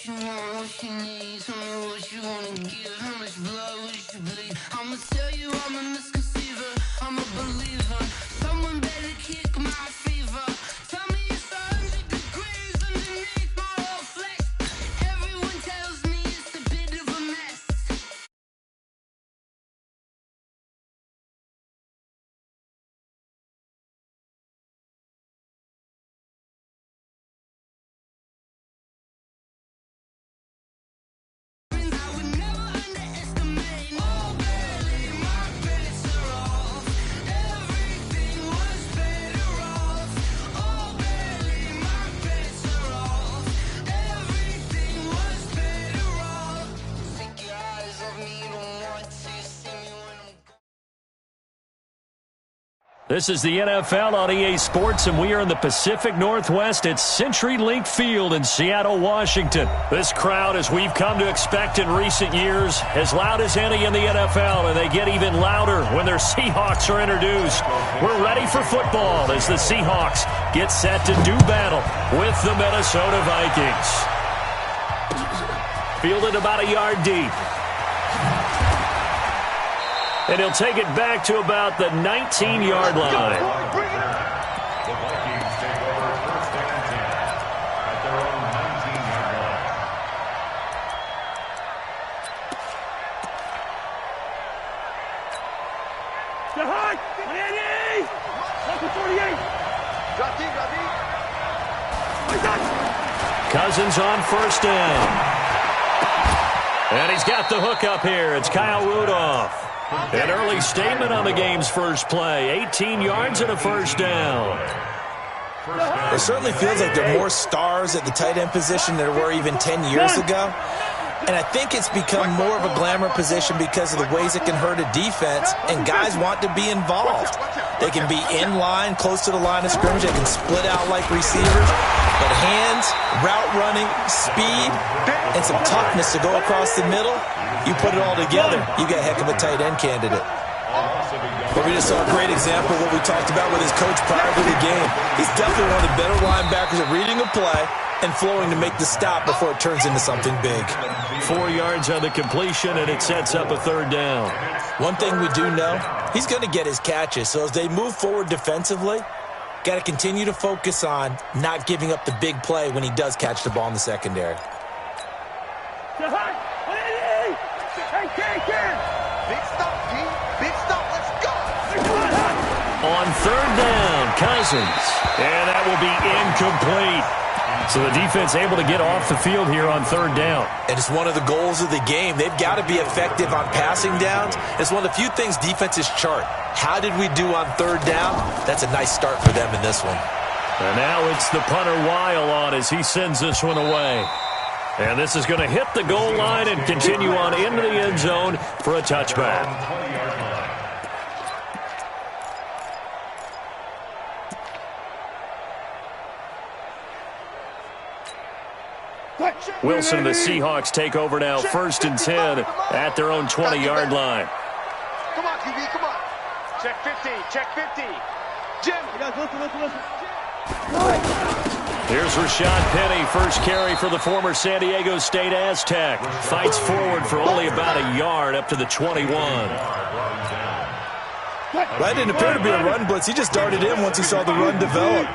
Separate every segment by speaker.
Speaker 1: you want, what you need. Tell me what you wanna give. How much blood would you bleed? I'ma tell you I'm a misconceiver. I'm a believer. Someone better kick my fever. Tell me it's 100 degrees underneath my whole flesh. Everyone tells me it's a bit of a mess.
Speaker 2: This is the NFL on EA Sports, and we are in the Pacific Northwest at CenturyLink Field in Seattle, Washington. This crowd, as we've come to expect in recent years, as loud as any in the NFL, and they get even louder when their Seahawks are introduced. We're ready for football as the Seahawks get set to do battle with the Minnesota Vikings. Fielded about a yard deep. And he'll take it back to about the 19-yard line.
Speaker 3: The Vikings take over first and 10 at their own 19-yard line.
Speaker 4: Get high! 188! 148!
Speaker 2: Cousins on first down. And he's got the hook up here. It's Kyle Rudolph. An early statement on the game's first play. 18 yards and a first down.
Speaker 5: It certainly feels like there are more stars at the tight end position than there were even 10 years ago. And I think it's become more of a glamour position because of the ways it can hurt a defense, and guys want to be involved. They can be in line, close to the line of scrimmage. They can split out like receivers. But hands, route running, speed, and some toughness to go across the middle, you put it all together, you got a heck of a tight end candidate. But we just saw a great example of what we talked about with his coach prior to the game. He's definitely one of the better linebackers at reading a play and flowing to make the stop before it turns into something big.
Speaker 2: 4 yards on the completion, and it sets up a third down.
Speaker 5: One thing we do know, he's going to get his catches. So as they move forward defensively, got to continue to focus on not giving up the big play when he does catch the ball in the secondary.
Speaker 6: Big stop, G. Big stop. Let's go.
Speaker 2: On third down, Cousins. And that will be incomplete. So the defense able to get off the field here on third down.
Speaker 5: And it's one of the goals of the game. They've got to be effective on passing downs. It's one of the few things defenses chart. How did we do on third down? That's a nice start for them in this one.
Speaker 2: And now it's the punter Weil on as he sends this one away. And this is going to hit the goal line and continue on into the end zone for a touchback. Wilson and the Seahawks take over now, 1st and 10 at their own 20-yard line.
Speaker 6: Come on, QB, come on. Check 50, check 50. Jim. Listen.
Speaker 2: Here's Rashad Penny, first carry for the former San Diego State Aztec. Fights forward for only about a yard up to the 21.
Speaker 5: That didn't appear to be a run blitz. He just darted in once he saw the run develop.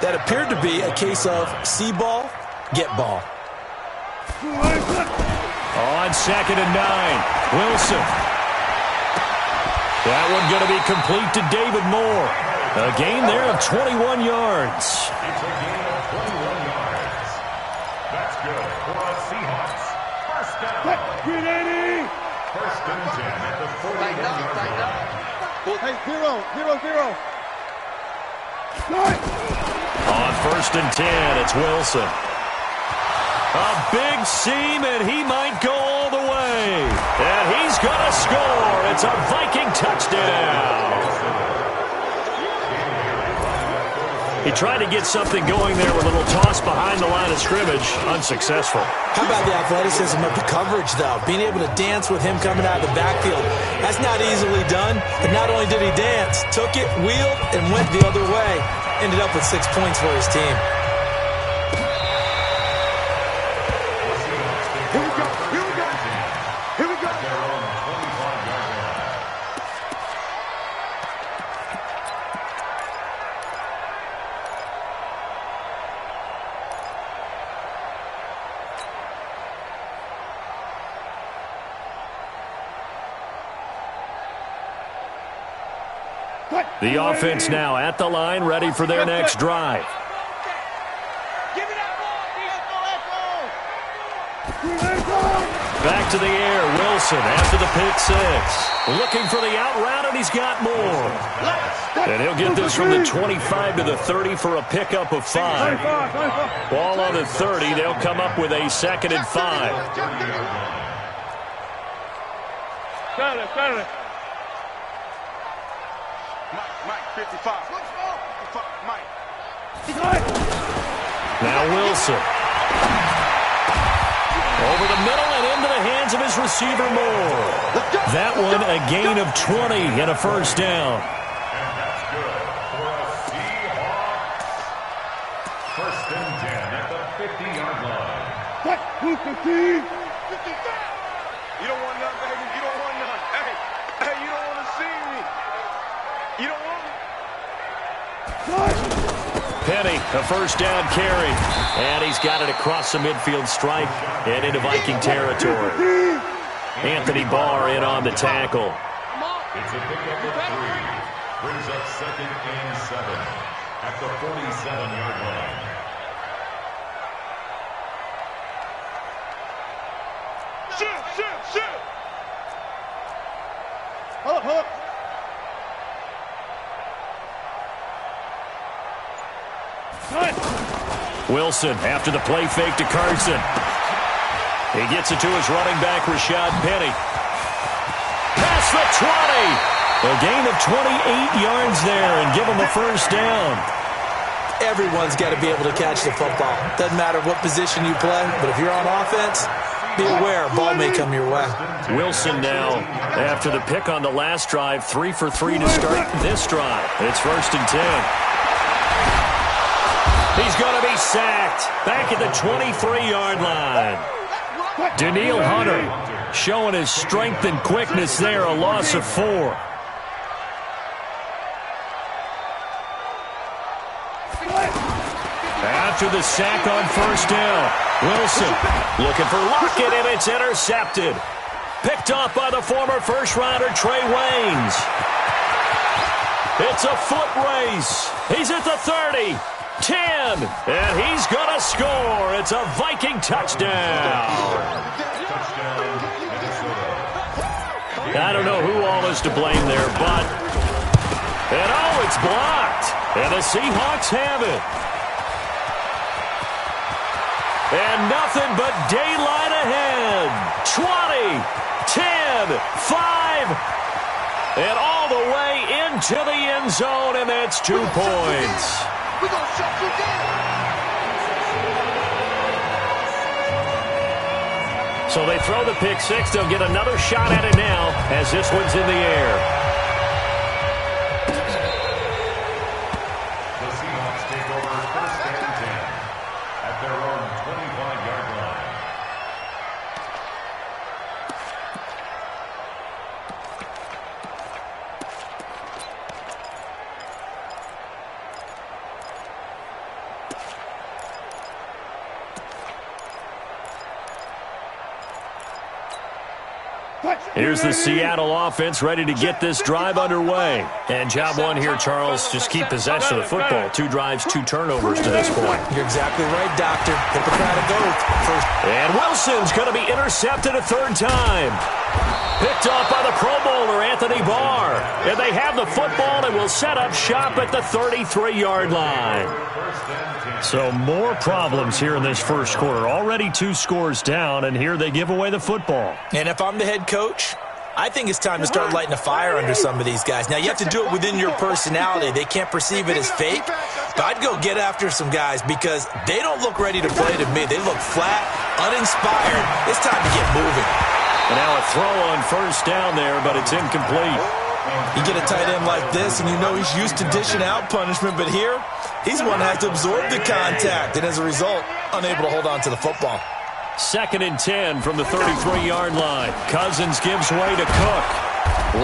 Speaker 5: That appeared to be a case of see ball, get ball.
Speaker 2: On 2nd and 9, Wilson. That one going to be complete to David Moore. A gain there of 21 yards.
Speaker 3: It's a gain of 21 yards. That's good for the Seahawks. First down. 1st and 10 at the 41-yard line.
Speaker 4: Hey, 0.
Speaker 2: On 1st and 10, it's Wilson. A big seam, and he might go all the way. And he's going to score. It's a Viking touchdown. He tried to get something going there with a little toss behind the line of scrimmage. Unsuccessful.
Speaker 5: How about the athleticism of the coverage, though? Being able to dance with him coming out of the backfield. That's not easily done. But not only did he dance, took it, wheeled, and went the other way. Ended up with 6 points for his team.
Speaker 2: The offense now at the line, ready for their next drive. Back to the air, Wilson after the pick six. Looking for the out route, and he's got more. And he'll get this from the 25 to the 30 for a pickup of 5. Ball on the 30, they'll come up with a 2nd and 5.
Speaker 6: Mike, 55. Mike.
Speaker 2: Now Wilson. Over the middle and into the hands of his receiver Moore. That one a gain of 20 and a first down.
Speaker 3: And that's good for a Seahawks. 1st and 10 at the 50-yard line.
Speaker 6: You don't want none, baby. You don't want none. Hey, you don't want to see me. You don't want me.
Speaker 2: Penny, a first down carry. And he's got it across the midfield stripe and into Viking territory. Anthony Barr in on the tackle.
Speaker 3: It's a pickup of 3. Brings up 2nd and 7 at the 47-yard line.
Speaker 6: Shoot. Hook.
Speaker 2: Wilson after the play fake to Carson. He gets it to his running back, Rashad Penny. Past the 20. A gain of 28 yards there and give him the first down.
Speaker 5: Everyone's got to be able to catch the football. Doesn't matter what position you play, but if you're on offense, be aware, ball may come your way.
Speaker 2: Wilson now, after the pick on the last drive, 3 for 3 to start this drive. It's 1st and 10. He's going to be sacked back at the 23-yard line. Danielle Hunter showing his strength and quickness there, a loss of 4. After the sack on first down, Wilson looking for Lockett, and it's intercepted. Picked off by the former first-rounder Trey Waynes. It's a foot race. He's at the 30. 10, and he's going to score. It's a Viking touchdown. I don't know who all is to blame there, but... And oh, it's blocked. And the Seahawks have it. And nothing but daylight ahead. 20, 10, 5, and all the way into the end zone, and that's 2 points.
Speaker 6: We're going to shut you down.
Speaker 2: So they throw the pick six. They'll get another shot at it now as this one's in the air.
Speaker 3: The Seahawks take over 1st and 10 at their own 25-yard line.
Speaker 2: Here's the Seattle offense ready to get this drive underway. And job one here, Charles, just keep possession of the football. 2 drives, 2 turnovers to this point.
Speaker 5: You're exactly right, Doctor. Hippocratic oath. First.
Speaker 2: And Wilson's going to be intercepted a 3rd time. Picked off by the Pro Bowler, Anthony Barr. And they have the football and will set up shop at the 33-yard line. So more problems here in this first quarter. Already 2 scores down, and here they give away the football.
Speaker 5: And if I'm the head coach, I think it's time to start lighting a fire under some of these guys. Now, you have to do it within your personality. They can't perceive it as fake. But I'd go get after some guys because they don't look ready to play to me. They look flat, uninspired. It's time to get moving.
Speaker 2: And now a throw on first down there, but it's incomplete.
Speaker 5: You get a tight end like this, and you know he's used to dishing out punishment. But here, he's one that has to absorb the contact. And as a result, unable to hold on to the football.
Speaker 2: 2nd and 10 from the 33-yard line. Cousins gives way to Cook.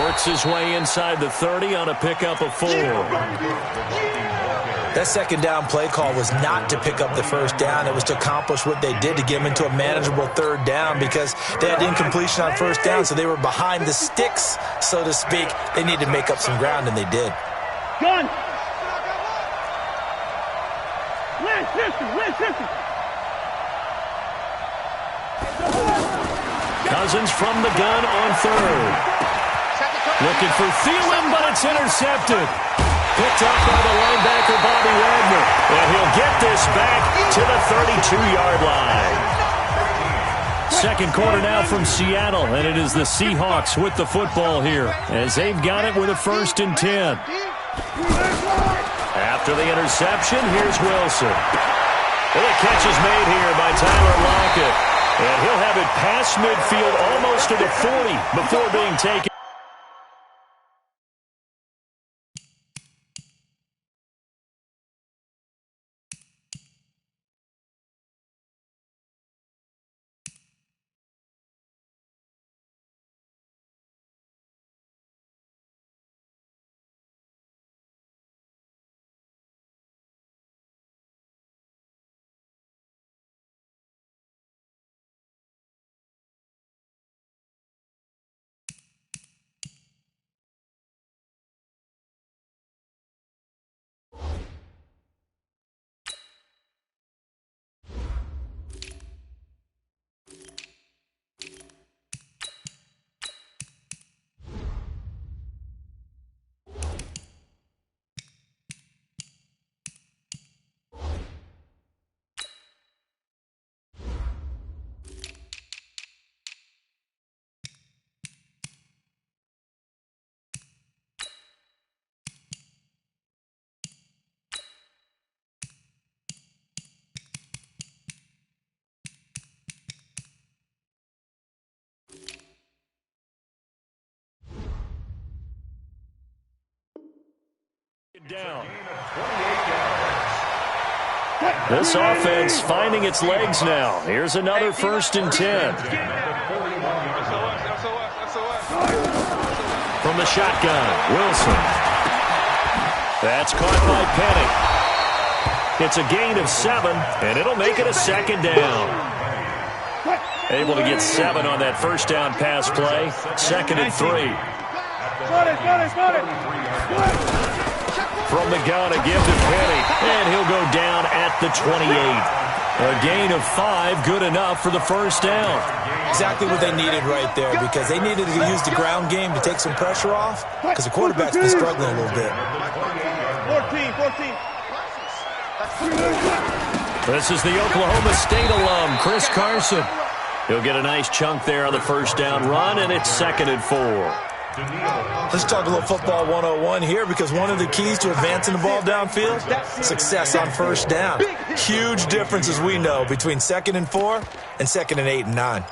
Speaker 2: Works his way inside the 30 on a pickup of 4.
Speaker 5: That 2nd down play call was not to pick up the first down. It was to accomplish what they did to get them into a manageable 3rd down because they had incompletion on first down, so they were behind the sticks, so to speak. They needed to make up some ground, and they did.
Speaker 4: Gun. Listen.
Speaker 2: Cousins from the gun on third. Looking for Thielen, but it's intercepted. Picked up by the linebacker, Bobby Wagner. And he'll get this back to the 32-yard line. Second quarter now from Seattle, and it is the Seahawks with the football here as they've got it with a 1st and 10. After the interception, here's Wilson. Well, the catch is made here by Tyler Lockett. And he'll have it past midfield almost to the 40 before being taken. Down. This offense finding its legs now. Here's another 1st and 10. From the shotgun, Wilson. That's caught by Penny. It's a gain of 7, and it'll make it a 2nd down. Able to get 7 on that 1st down pass play. 2nd and 3.
Speaker 4: Got it.
Speaker 2: From the gun, a give to Penny, and he'll go down at the 28. A gain of 5, good enough for the 1st down.
Speaker 5: Exactly what they needed right there, because they needed to use the ground game to take some pressure off, because the quarterback's been struggling a little bit.
Speaker 4: 14.
Speaker 2: This is the Oklahoma State alum, Chris Carson. He'll get a nice chunk there on the 1st down run, and it's 2nd and 4.
Speaker 5: Let's talk a little football 101 here, because one of the keys to advancing the ball downfield, success on 1st down. Huge difference, as we know, between 2nd and 4 and 2nd and 8 and 9.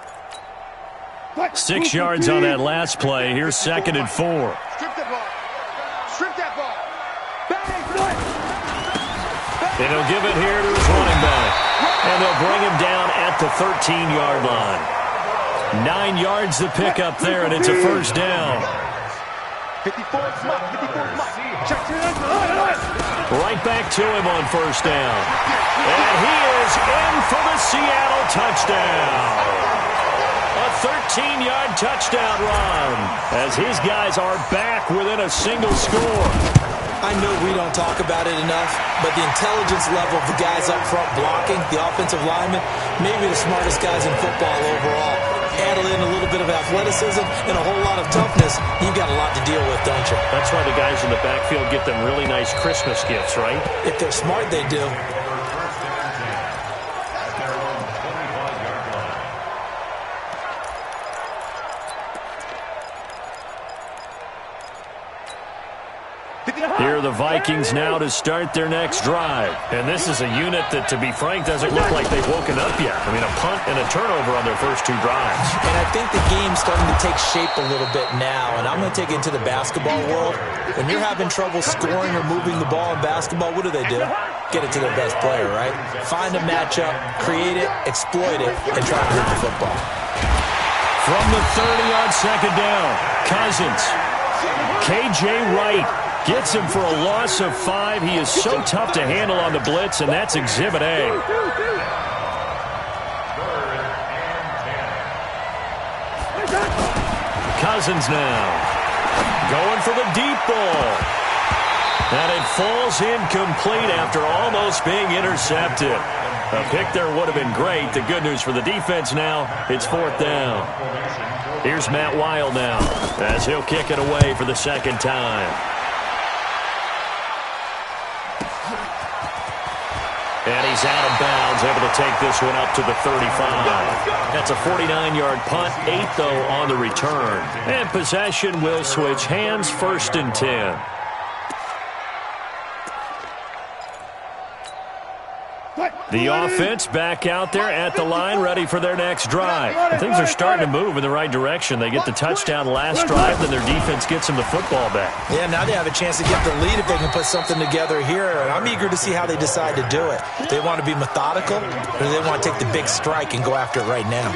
Speaker 2: 6 yards on that last play. Here's 2nd and 4.
Speaker 6: Strip that ball.
Speaker 2: And he'll give it here to his running back. And they'll bring him down at the 13-yard line. 9 yards to pick up there, and it's a 1st down.
Speaker 6: 54
Speaker 2: Right back to him on 1st down. And he is in for the Seattle touchdown. A 13-yard touchdown run as his guys are back within a single score.
Speaker 5: I know we don't talk about it enough, but the intelligence level of the guys up front blocking, the offensive linemen, maybe the smartest guys in football overall. Add in a little bit of athleticism and a whole lot of toughness, you've got a lot to deal with, don't you?
Speaker 2: That's why the guys in the backfield get them really nice Christmas gifts, right?
Speaker 5: If they're smart, they do.
Speaker 2: Here are the Vikings now to start their next drive. And this is a unit that, to be frank, doesn't look like they've woken up yet. I mean, a punt and a turnover on their first 2 drives.
Speaker 5: And I think the game's starting to take shape a little bit now. And I'm going to take it into the basketball world. When you're having trouble scoring or moving the ball in basketball, what do? Get it to their best player, right? Find a matchup, create it, exploit it, and try to move the football.
Speaker 2: From the 30 on 2nd down, Cousins. K.J. Wright gets him for a loss of 5. He is so tough to handle on the blitz, and that's Exhibit A. Cousins now going for the deep ball. And it falls incomplete after almost being intercepted. A pick there would have been great. The good news for the defense now, it's 4th down. Here's Matt Wild now as he'll kick it away for the second time. And he's out of bounds, able to take this one up to the 35. That's a 49-yard punt, 8 though on the return. And possession will switch hands, 1st and 10. The offense back out there at the line, ready for their next drive. And things are starting to move in the right direction. They get the touchdown last drive, then their defense gets them the football back.
Speaker 5: Yeah, now they have a chance to get the lead if they can put something together here. And I'm eager to see how they decide to do it. They want to be methodical, or do they want to take the big strike and go after it right now?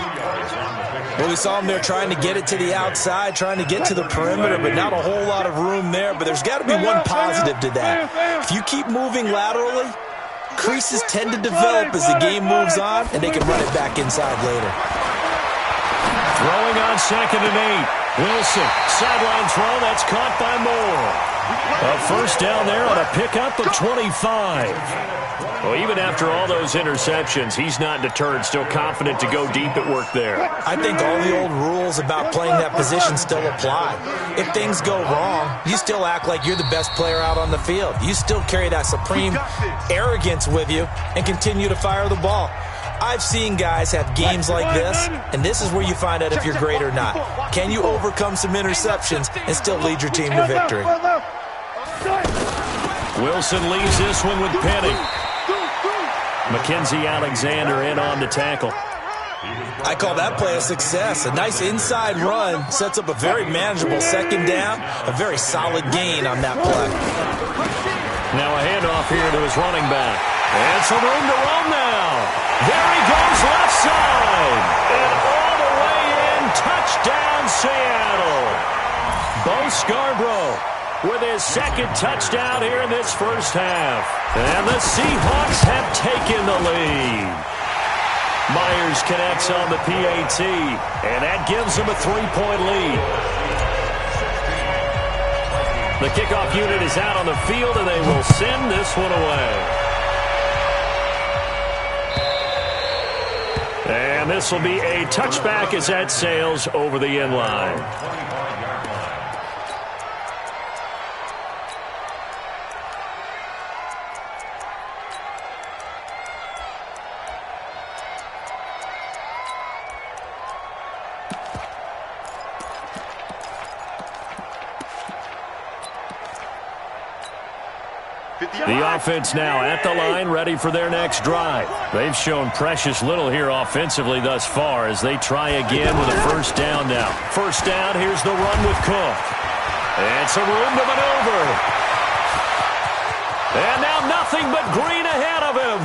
Speaker 5: Well, we saw them there trying to get it to the outside, trying to get to the perimeter, but not a whole lot of room there. But there's got to be one positive to that. If you keep moving laterally, creases tend to develop as the game moves on, and they can run it back inside later.
Speaker 2: Throwing on 2nd and 8. Wilson, sideline throw, that's caught by Moore. A 1st down there on a pickup of 25. Well, even after all those interceptions, he's not deterred, still confident to go deep at work there.
Speaker 5: I think all the old rules about playing that position still apply. If things go wrong, you still act like you're the best player out on the field. You still carry that supreme arrogance with you and continue to fire the ball. I've seen guys have games like this, and this is where you find out if you're great or not. Can you overcome some interceptions and still lead your team to victory?
Speaker 2: Wilson leaves this one with Penny. Mackenzie Alexander in on the tackle.
Speaker 5: I call that play a success. A nice inside run sets up a very manageable 2nd down, a very solid gain on that play.
Speaker 2: Now a handoff here to his running back. And some room to roam now. There he goes left side. And all the way in, touchdown Seattle. Bo Scarborough with his 2nd touchdown here in this 1st half. And the Seahawks have taken the lead. Myers connects on the PAT, and that gives them a 3-point lead. The kickoff unit is out on the field, and they will send this one away. And this will be a touchback as that sails over the end line. The offense now at the line, ready for their next drive. They've shown precious little here offensively thus far as they try again with a 1st down now. 1st down, here's the run with Cook. And some room to maneuver. And now nothing but green ahead of him.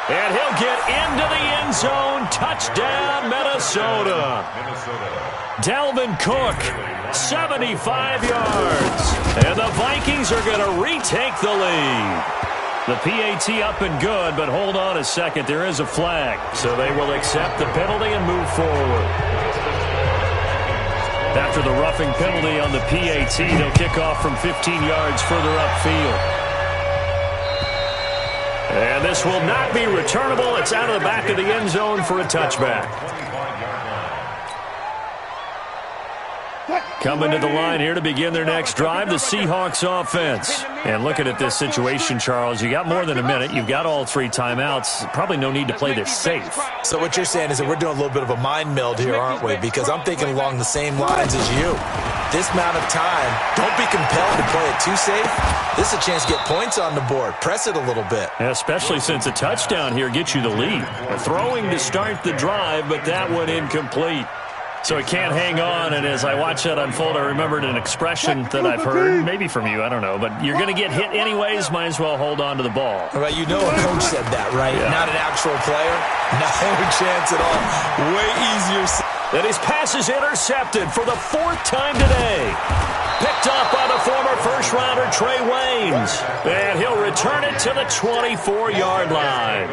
Speaker 2: And he'll get into the end zone. Touchdown, Minnesota. Dalvin Cook, 75 yards. And the Vikings are going to retake the lead. The PAT up and good, but hold on a second. There is a flag. So they will accept the penalty and move forward. After the roughing penalty on the PAT, they'll kick off from 15 yards further upfield. And this will not be returnable. It's out of the back of the end zone for a touchback. Coming to the line here to begin their next drive, the Seahawks offense. And looking at this situation, Charles, you got more than a minute. You've got all 3 timeouts. Probably no need to play this safe.
Speaker 5: So what you're saying is that we're doing a little bit of a mind meld here, aren't we? Because I'm thinking along the same lines as you. This amount of time, don't be compelled to play it too safe. This is a chance to get points on the board. Press it a little bit.
Speaker 2: Yeah, especially since a touchdown here gets you the lead. Throwing to start the drive, but that one incomplete. So he can't hang on, and as I watch that unfold, I remembered an expression that I've heard, maybe from you, I don't know, but you're going to get hit anyways, might as well hold on to the ball.
Speaker 5: Right, you know a coach said that, right? Yeah. Not an actual player. No chance at all. Way easier.
Speaker 2: And his pass is intercepted for the 4th time today. Picked up by the former first-rounder Trey Waynes. And he'll return it to the 24-yard line.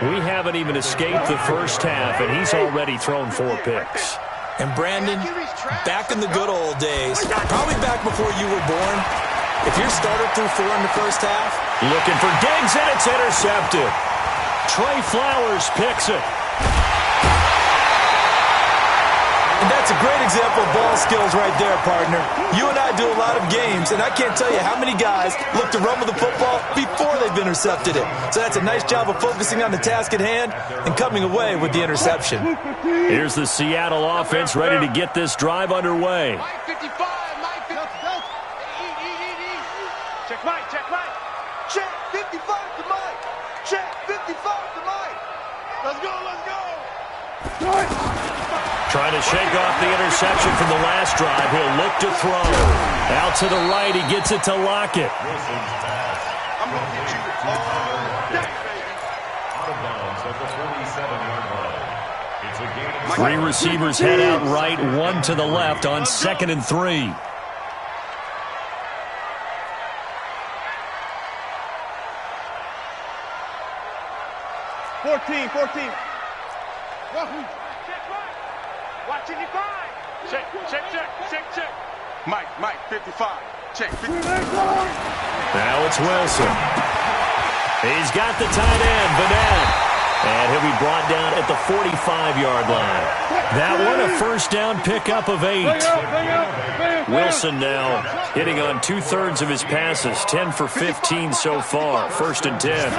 Speaker 2: We haven't even escaped the 1st half, and he's already thrown 4 picks.
Speaker 5: And Brandon, back in the good old days, probably back before you were born, If your starter threw 4 in the first half.
Speaker 2: Looking for Diggs, and it's intercepted. Trey Flowers picks it.
Speaker 5: And that's a great example of ball skills right there, partner. You and I do a lot of games, and I can't tell you how many guys look to run with the football before they've intercepted it. So that's a nice job of focusing on the task at hand and coming away with the interception.
Speaker 2: Here's the Seattle offense ready to get this drive underway.
Speaker 6: Mike 55, Mike 55. Check Mike, check Mike. Check 55 to Mike. Check 55 to Mike. Let's go, let's go.
Speaker 2: Trying to shake off the interception from the last drive. He'll look to throw. Out to the right. He gets it to Lockett.
Speaker 6: I'm going to get you all day, baby.
Speaker 3: Out of bounds at the 47-yard line. It's a game.
Speaker 2: Three receivers head out right, one to the left on 2nd and 3.
Speaker 6: Watching you find. Check, check, check, check, check. Mike 55. Check 55.
Speaker 2: Now it's Wilson. He's got the tight end, Vanette. And he'll be brought down at the 45-yard line. That one, a first down pickup of 8. Wilson now hitting on 2/3 of his passes, 10 for 15 so far. 1st and 10.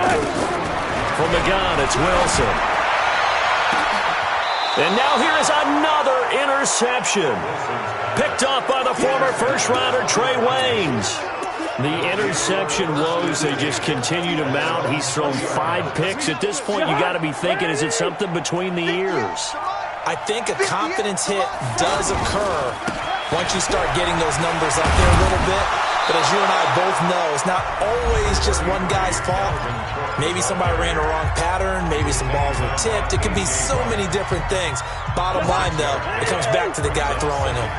Speaker 2: From the gun, it's Wilson. And now here is another interception. Picked off by the former first-rounder Trey Waynes. The interception woes, they just continue to mount. He's thrown 5 picks. At this point, you got to be thinking, is it something between the ears?
Speaker 5: I think a confidence hit does occur once you start getting those numbers up there a little bit. But as you and I both know, it's not always just one guy's fault. Maybe somebody ran a wrong pattern. Maybe some balls were tipped. It could be so many different things. Bottom line, though, it comes back to the guy throwing them.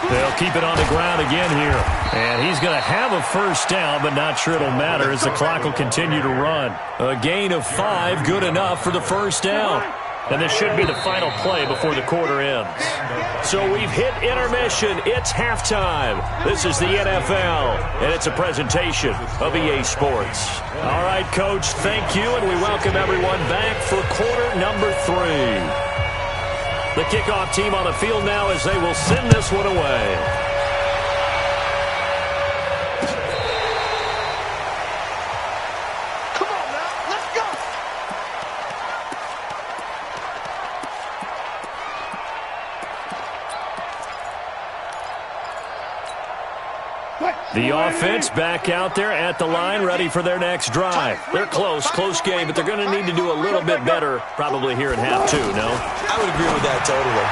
Speaker 2: They'll keep it on the ground again here. And he's going to have a first down, but not sure it'll matter as the clock will continue to run. A gain of 5, good enough for the first down. And this should be the final play before the quarter ends. So we've hit intermission. It's halftime. This is the NFL, and it's a presentation of EA Sports. All right, Coach, thank you, and we welcome everyone back for quarter number 3. The kickoff team on the field now as they will send this one away.
Speaker 6: Come on now, let's go.
Speaker 2: The offense back out there at the line, ready for their next drive. They're close game, but they're going to need to do a little bit better probably here in half 2, no?
Speaker 5: I would agree with that totally.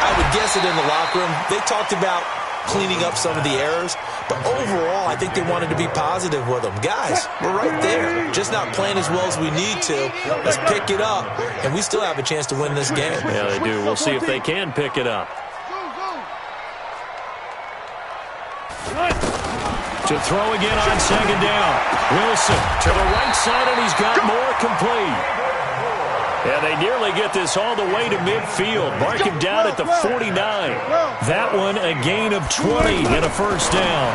Speaker 5: I would guess it in the locker room. They talked about cleaning up some of the errors, but overall, I think they wanted to be positive with them. Guys, we're right there. Just not playing as well as we need to. Let's pick it up, and we still have a chance to win this game.
Speaker 2: Yeah, they do. We'll see if they can pick it up. To throw again on 2nd down. Wilson to the right side, and he's got more complete. And they nearly get this all the way to midfield. Mark him down at the 49. That one a gain of 20 and a first down.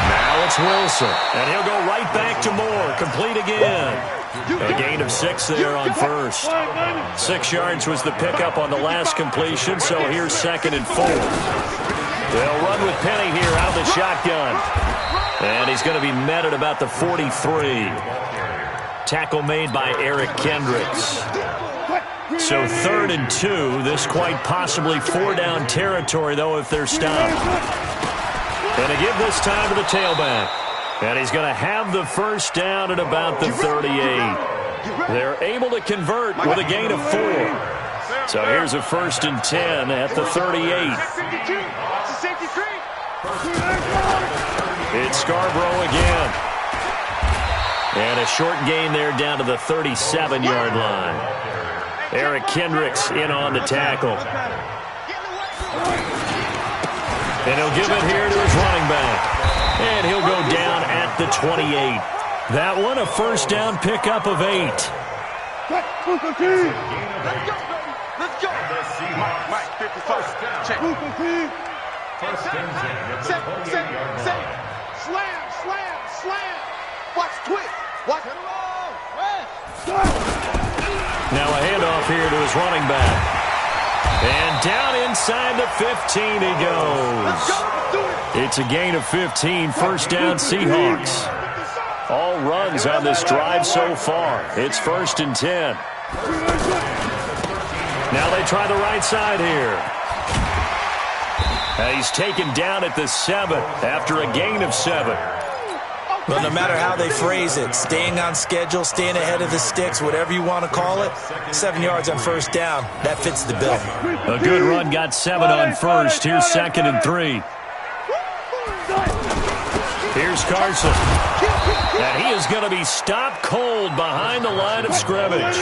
Speaker 2: Now it's Wilson, and he'll go right back to Moore. Complete again. A gain of 6 there on first. 6 yards was the pickup on the last completion, so here's 2nd and 4. They'll run with Penny here out of the shotgun. And he's going to be met at about the 43. Tackle made by Eric Kendricks. So 3rd and 2. This quite possibly 4-down territory, though, if they're stopped. And to give this time to the tailback. And he's going to have the first down at about the 38. They're able to convert with a gain of 4. So here's a 1st and 10 at the 38. It's Scarborough again. And a short gain there down to the 37-yard line. Eric Kendricks in on the tackle. And he'll give it here to his running back. And he'll go down at the 28. That one a first down pickup of 8.
Speaker 6: Let's go. Mike, 55. Check.
Speaker 3: First and 10 at the 48-yard line.
Speaker 6: Slam. Watch twist. Watch.
Speaker 2: Now a handoff here to his running back. And down inside the 15 he goes. It's a gain of 15, first down Seahawks. All runs on this drive so far. It's first and 10. Now they try the right side here. He's taken down at the 7 after a gain of 7.
Speaker 5: Well, no matter how they phrase it, staying on schedule, staying ahead of the sticks, whatever you want to call it, 7 yards on first down, that fits the bill.
Speaker 2: A good run got 7 on first. Here's second and 3. Here's Carson. And he is going to be stopped cold behind the line of scrimmage.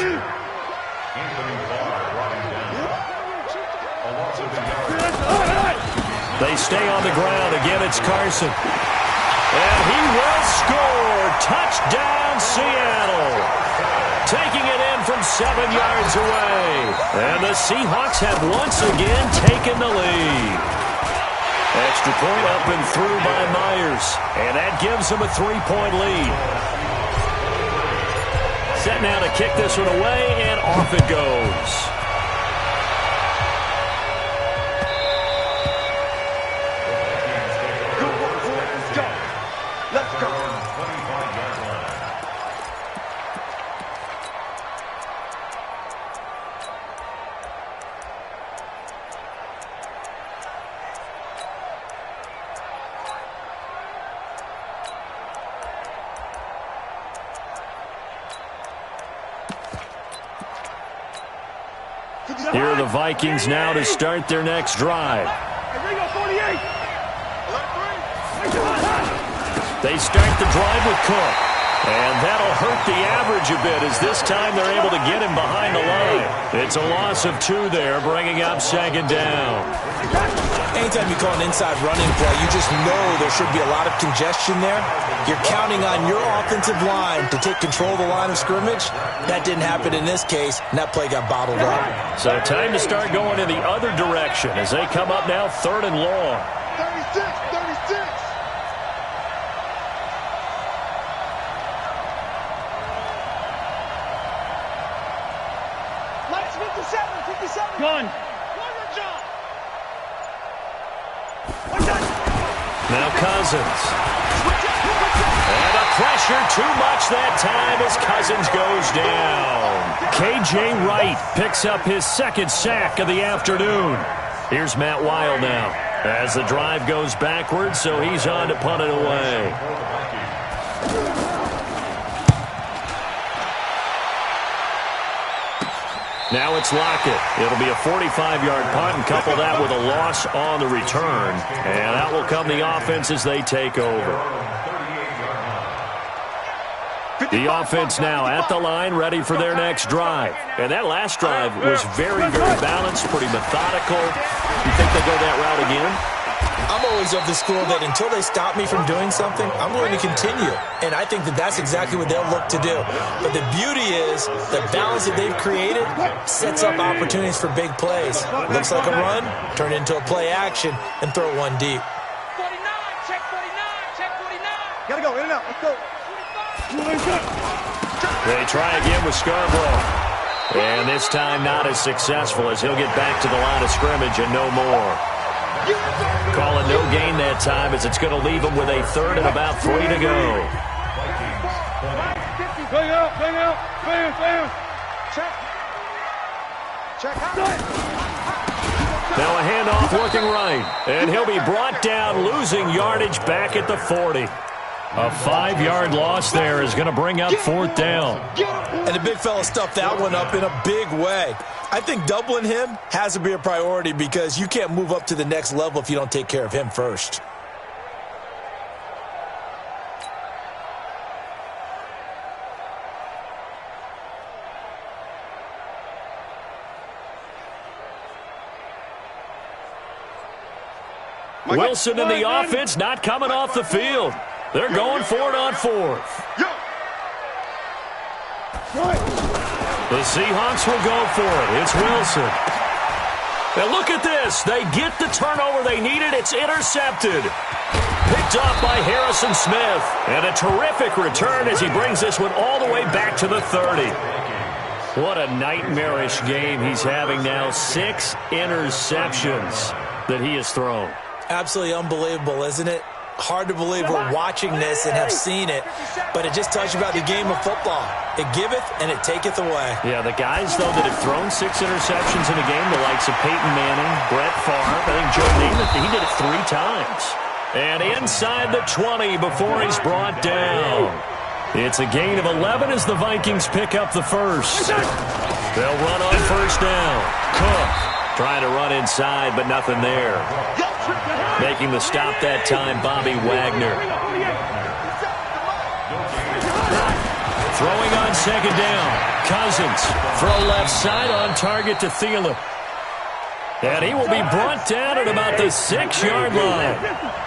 Speaker 2: They stay on the ground. Again, it's Carson. And he will score. Touchdown, Seattle. Taking it in from 7 yards away. And the Seahawks have once again taken the lead. Extra point up and through by Myers. And that gives them a 3-point lead. Set now to kick this one away, and off it goes. Here are the Vikings now to start their next drive. They start the drive with Cook. And that'll hurt the average a bit as this time they're able to get him behind the line. It's a loss of 2 there, bringing up second down.
Speaker 5: Anytime you call an inside running play, you just know there should be a lot of congestion there. You're counting on your offensive line to take control of the line of scrimmage. That didn't happen in this case, and that play got bottled up.
Speaker 2: So time to start going in the other direction as they come up now 3rd and long.
Speaker 6: 36. Lights 57.
Speaker 4: Gun.
Speaker 2: Now Cousins. And a pressure too much that time as Cousins goes down. K.J. Wright picks up his 2nd sack of the afternoon. Here's Matt Weil now as the drive goes backwards, so he's on to punt it away. Now it's Lockett. It'll be a 45-yard punt and couple that with a loss on the return. And out will come the offense as they take over. The offense now at the line, ready for their next drive. And that last drive was very, very balanced, pretty methodical. You think they'll go that route again?
Speaker 5: I'm always of the school that until they stop me from doing something, I'm going to continue. And I think that that's exactly what they'll look to do. But the beauty is the balance that they've created sets up opportunities for big plays. Looks like a run, turn into a play action, and throw one deep.
Speaker 6: 49, check 49, check 49.
Speaker 4: Gotta go, in and out, let's go.
Speaker 2: They try again with Scarborough. And this time not as successful as he'll get back to the line of scrimmage and no more. Call it no gain that time as it's going to leave him with a 3rd and about 3 to go.
Speaker 4: Bang out. Bam.
Speaker 6: Check out.
Speaker 2: Now a handoff working right. And he'll be brought down, losing yardage back at the 40. A 5-yard loss there is going to bring up 4th down.
Speaker 5: And the big fella stuffed that one up in a big way. I think doubling him has to be a priority because you can't move up to the next level if you don't take care of him first.
Speaker 2: Wilson in the offense not coming off the field. They're going for it on 4th. The Seahawks will go for it. It's Wilson. And look at this. They get the turnover they needed. It's intercepted. Picked off by Harrison Smith. And a terrific return as he brings this one all the way back to the 30. What a nightmarish game he's having now. 6 interceptions that he has thrown.
Speaker 5: Absolutely unbelievable, isn't it? Hard to believe we're watching this and have seen it, but it just tells you about the game of football. It giveth and it taketh away.
Speaker 2: Yeah, the guys, though, that have thrown 6 interceptions in a game, the likes of Peyton Manning, Brett Favre, I think Joe Namath, he did it 3 times. And inside the 20 before he's brought down. It's a gain of 11 as the Vikings pick up the first. They'll run on first down. Cook trying to run inside, but nothing there. Making the stop that time, Bobby Wagner. Throwing on second down. Cousins, throw left side on target to Thielen. And he will be brought down at about the 6-yard line.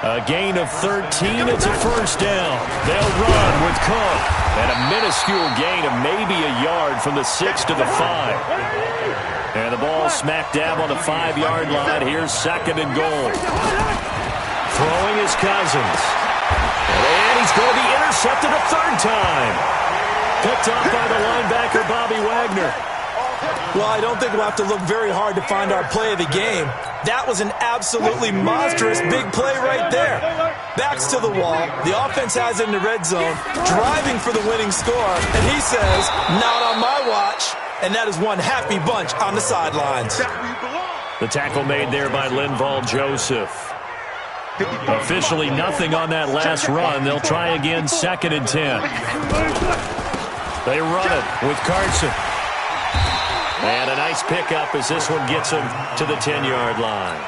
Speaker 2: A gain of 13. It's a first down. They'll run with Cook. And a minuscule gain of maybe a yard from the 6 to the 5. And the ball smack dab on the 5-yard line. Here's second and goal. Throwing is Cousins. And he's going to be intercepted a 3rd time. Picked up by the linebacker, Bobby Wagner.
Speaker 5: Well, I don't think we'll have to look very hard to find our play of the game. That was an absolutely monstrous big play right there. Backs to the wall. The offense has it in the red zone, driving for the winning score. And he says, not on my watch. And that is one happy bunch on the sidelines.
Speaker 2: The tackle made there by Linval Joseph. Officially nothing on that last run. They'll try again, 2nd and 10. They run it with Carson. And a nice pickup as this one gets him to the 10-yard line.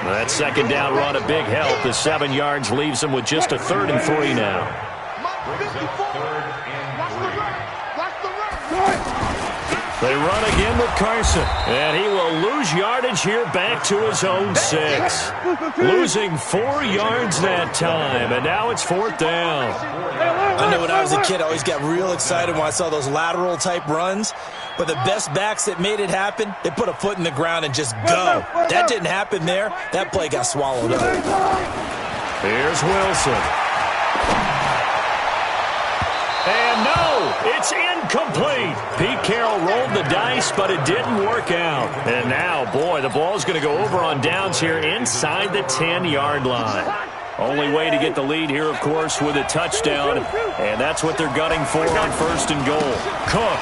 Speaker 2: That second down run, a big help. The 7 yards leaves him with just a 3rd and 3 now. They run again with Carson. And he will lose yardage here back to his own 6. Losing 4 yards that time. And now it's 4th down.
Speaker 5: I know when I was a kid, I always got real excited when I saw those lateral type runs. But the best backs that made it happen, they put a foot in the ground and just go. That didn't happen there. That play got swallowed up.
Speaker 2: Here's Wilson. And no, it's incomplete. Pete Carroll rolled the dice, but it didn't work out. And now, boy, the ball's going to go over on downs here inside the 10-yard line. Only way to get the lead here, of course, with a touchdown. And that's what they're gunning for on 1st and goal. Cook.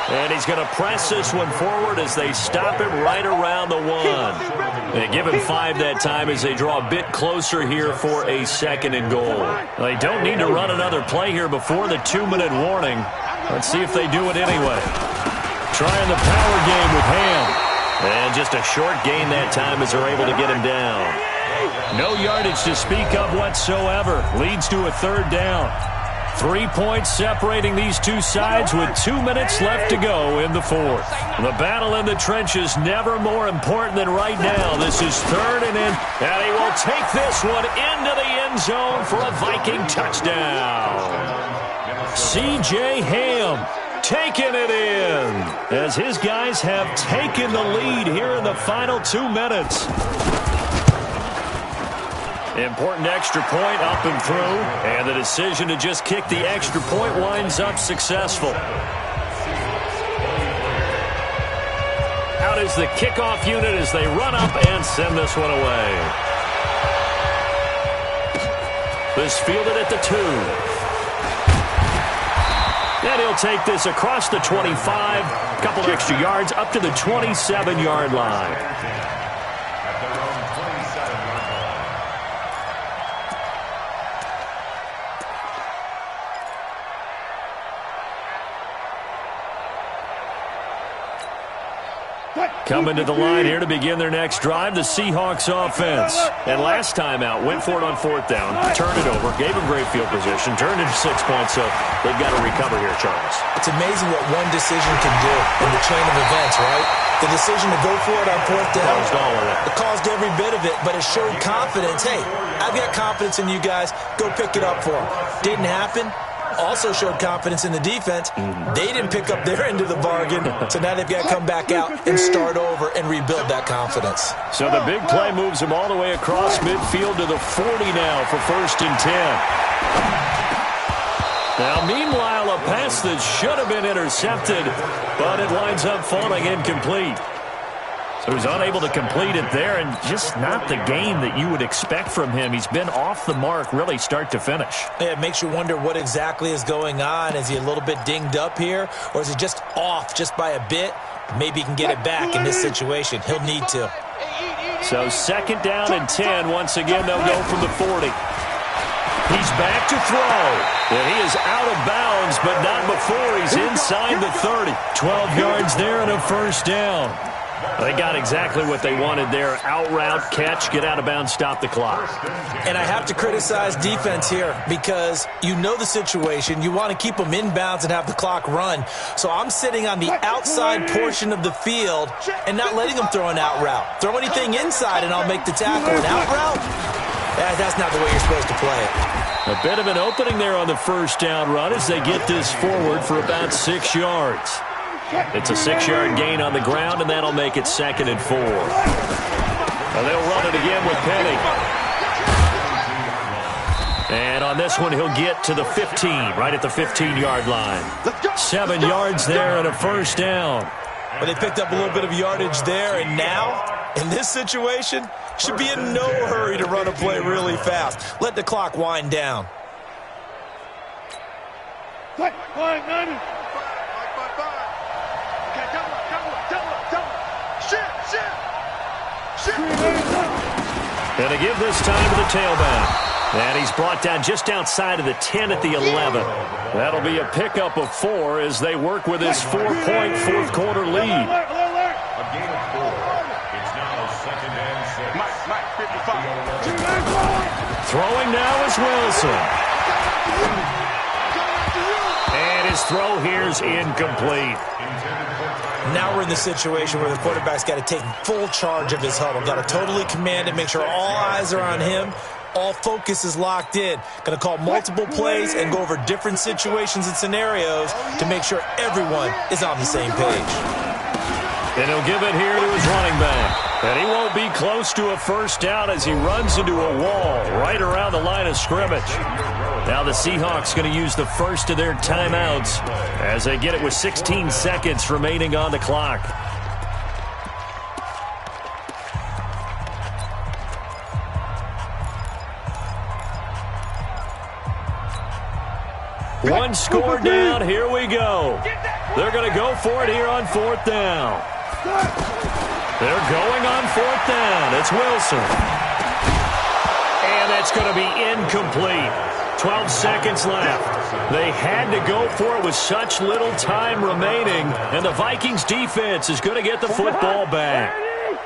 Speaker 2: And he's going to press this one forward as they stop him right around the 1. They give him 5 that time as they draw a bit closer here for a 2nd and goal. They don't need to run another play here before the 2-minute warning. Let's see if they do it anyway. Trying the power game with Ham. And just a short gain that time as they're able to get him down. No yardage to speak of whatsoever. Leads to a 3rd down. 3 points separating these two sides with 2 minutes left to go in the 4th. The battle in the trenches never more important than right now. This is 3rd and in, and he will take this one into the end zone for a Viking touchdown. C.J. Ham taking it in as his guys have taken the lead here in the final 2 minutes. Important extra point up and through, and the decision to just kick the extra point winds up successful. Out is the kickoff unit as they run up and send this one away. This fielded at the 2. And he'll take this across the 25, a couple of extra yards up to the 27-yard line. Coming to the line here to begin their next drive, the Seahawks offense. And last time out, went for it on 4th down, turned it over, gave them great field position, turned it 6 points, so they've got to recover here, Charles.
Speaker 5: It's amazing what one decision can do in the chain of events, right? The decision to go for it on 4th down, it caused every bit of it, but it showed confidence. Hey, I've got confidence in you guys. Go pick it up for them. Didn't happen. also showed confidence in the defense. They didn't pick up their end of the bargain, so now they've got to come back out and start over and rebuild that confidence.
Speaker 2: So the big play moves them all the way across midfield to the 40 now for 1st and 10. Now, meanwhile, a pass that should have been intercepted, but it winds up falling incomplete. So he's unable to complete it there, and just not the game that you would expect from him. He's been off the mark really start to finish.
Speaker 5: Yeah, it makes you wonder what exactly is going on. Is he a little bit dinged up here, or is he just off just by a bit? Maybe he can get it back in this situation. He'll need to.
Speaker 2: So 2nd down and 10. Once again, they'll go from the 40. He's back to throw. And he is out of bounds, but not before he's inside the 30. 12 yards there and a 1st down. They got exactly what they wanted there. Out route, catch, get out of bounds, stop the clock.
Speaker 5: And I have to criticize defense here because you know the situation. You want to keep them inbounds and have the clock run. So I'm sitting on the outside portion of the field and not letting them throw an out route. Throw anything inside and I'll make the tackle. An out route? That's not the way you're supposed to play it.
Speaker 2: A bit of an opening there on the 1st down run as they get this forward for about 6 yards. It's a 6-yard gain on the ground, and that'll make it 2nd and 4. Well, they'll run it again with Penny. And on this one, he'll get to the 15, right at the 15-yard line. 7 yards there and a 1st down.
Speaker 5: Well, they picked up a little bit of yardage there, and now, in this situation, should be in no hurry to run a play really fast. Let the clock wind down.
Speaker 2: And to give this time to the tailback. And he's brought down just outside of the 10 at the 11. That'll be a pickup of 4 as they work with this 4-point 4th quarter lead.
Speaker 3: A gain of 4. It's now 2nd and 6.
Speaker 6: Mike, 55.
Speaker 2: Throwing now is Wilson. And his throw here's incomplete.
Speaker 5: Now we're in the situation where the quarterback's got to take full charge of his huddle. Got to totally command it, make sure all eyes are on him. All focus is locked in. Going to call multiple plays and go over different situations and scenarios to make sure everyone is on the same page.
Speaker 2: And he'll give it here to his running back. And he won't be close to a 1st down as he runs into a wall right around the line of scrimmage. Now the Seahawks going to use the first of their timeouts as they get it with 16 seconds remaining on the clock. One score down. Here we go. They're going to go for it here on 4th down. They're going on 4th down. It's Wilson. And that's going to be incomplete. 12 seconds left. They had to go for it with such little time remaining, and the Vikings defense is going to get the football back.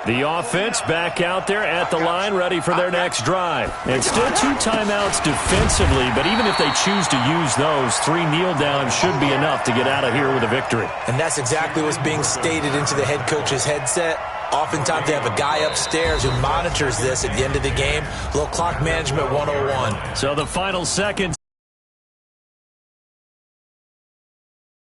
Speaker 2: The offense back out there at the line, ready for their next drive. And still 2 timeouts defensively, but even if they choose to use those, 3 kneel downs should be enough to get out of here with a victory.
Speaker 5: And that's exactly what's being stated into the head coach's headset. Oftentimes they have a guy upstairs who monitors this at the end of the game. Little clock management 101.
Speaker 2: So the final seconds.